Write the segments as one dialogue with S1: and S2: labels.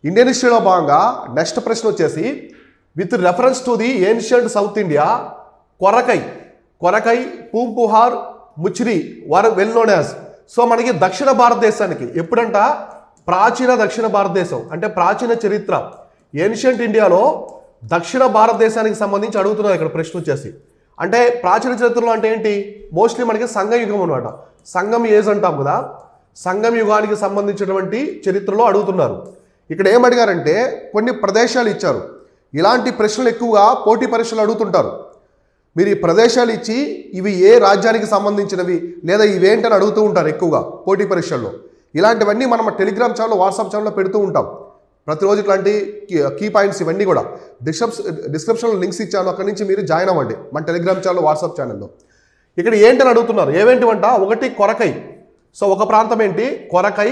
S1: Indian హిస్టరీలో భాగంగా next ప్రశ్న వచ్చేసి with reference to the ancient South India కొరకై పూంపుహార్ ముచ్రి were well known as. So మనకి దక్షిణ భారతదేశానికి ఎప్పుడంట ప్రాచీన దక్షిణ భారతదేశం అంటే ప్రాచీన చరిత్ర ఏన్షియంట్ ఇండియాలో దక్షిణ భారతదేశానికి సంబంధించి అడుగుతున్నారు ఇక్కడ ప్రశ్న వచ్చేసి. అంటే ప్రాచీన చరిత్రలో అంటే ఏంటి, మోస్ట్లీ మనకి సంగం యుగం అనమాట. సంగం ఏజ్ అంటాం కదా, సంగం యుగానికి సంబంధించినటువంటి చరిత్రలో అడుగుతున్నారు. ఇక్కడ ఏం అడిగారంటే కొన్ని ప్రదేశాలు ఇచ్చారు. ఇలాంటి ప్రశ్నలు ఎక్కువగా పోటీ పరీక్షలు అడుగుతుంటారు. మీరు ఈ ప్రదేశాలు ఇచ్చి ఇవి ఏ రాజ్యానికి సంబంధించినవి లేదా ఇవేంటని అడుగుతూ ఉంటారు ఎక్కువగా పోటీ పరీక్షల్లో. ఇలాంటివన్నీ మనం టెలిగ్రామ్ ఛానల్ వాట్సాప్ ఛానల్లో పెడుతూ ఉంటాం ప్రతిరోజు. ఇట్లాంటి కీ పాయింట్స్ ఇవన్నీ కూడా డిస్క్రిప్షన్లో లింక్స్ ఇచ్చాను, అక్కడి నుంచి మీరు జాయిన్ అవ్వండి మన టెలిగ్రామ్ ఛానల్ వాట్సాప్ ఛానల్లో. ఇక్కడ ఏంటని అడుగుతున్నారు, ఏవేంటివంట, ఒకటి కొరకై. సో ఒక ప్రాంతం ఏంటి కొరకై.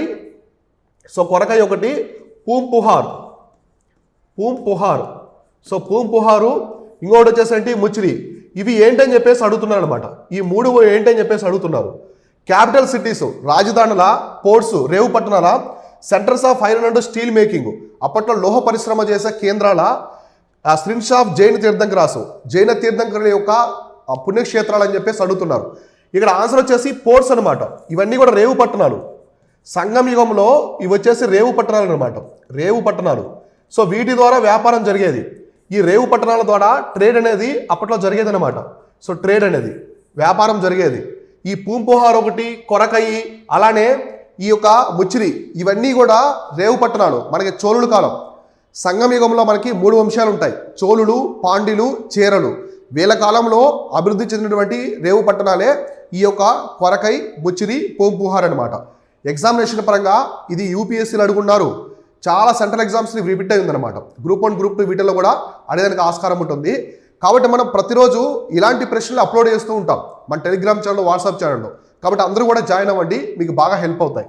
S1: సో కొరకై ఒకటి, పూంపుహార్. సో పూంపుహారు, ఇంకోటి వచ్చేసి ముచిరి. ఇవి ఏంటని చెప్పేసి అడుగుతున్నారు అనమాట. ఈ మూడు ఏంటని చెప్పేసి అడుగుతున్నారు. క్యాపిటల్ సిటీస్, రాజధానుల, పోర్ట్స్, రేవు పట్టణాల, centres of iron and steel making, అప్పట్లో లోహ పరిశ్రమ చేసే కేంద్రాల, స్ప్రింగ్స్ ఆఫ్ జైన తీర్థంకరాసు, జైన తీర్థంకరుల యొక్క పుణ్యక్షేత్రాలు అని చెప్పేసి అడుగుతున్నారు. ఇక్కడ ఆన్సర్ వచ్చేసి పోర్ట్స్ అనమాట. ఇవన్నీ కూడా రేవు పట్టణాలు. సంగం యుగంలో ఇవి వచ్చేసి రేవు పట్టణాలు అనమాట, రేవు పట్టణాలు. సో వీటి ద్వారా వ్యాపారం జరిగేది. ఈ రేవు పట్టణాల ద్వారా ట్రేడ్ అనేది అప్పట్లో జరిగేది అనమాట. సో ట్రేడ్ అనేది వ్యాపారం జరిగేది. ఈ పూంపుహార్ ఒకటి, కొరకయి, అలానే ఈ యొక్క ముచిరి, ఇవన్నీ కూడా రేవు పట్టణాలు. మనకి చోళుల కాలం, సంగం యుగంలో మనకి 3 వంశాలు ఉంటాయి, చోళులు, పాండ్యులు, చేరలు. వీళ్ళ కాలంలో అభివృద్ధి చెందినటువంటి రేవు పట్టణాలే ఈ యొక్క కొరకై, ముచిరి, పూంపుహార్ అనమాట. ఎగ్జామినేషన్ పరంగా ఇది యూపీఎస్సీలు అడుగున్నారు. చాలా సెంట్రల్ ఎగ్జామ్స్ రిపీట్ అయి ఉందన్నమాట. గ్రూప్ 1, గ్రూప్ 2 వీటిల్లో కూడా అడగడానికి ఆస్కారం ఉంటుంది. కాబట్టి మనం ప్రతిరోజు ఇలాంటి ప్రశ్నలు అప్లోడ్ చేస్తూ ఉంటాం మన టెలిగ్రామ్ ఛానల్, వాట్సాప్ ఛానల్లో. కాబట్టి అందరూ కూడా జాయిన్ అవ్వండి, మీకు బాగా హెల్ప్ అవుతాయి.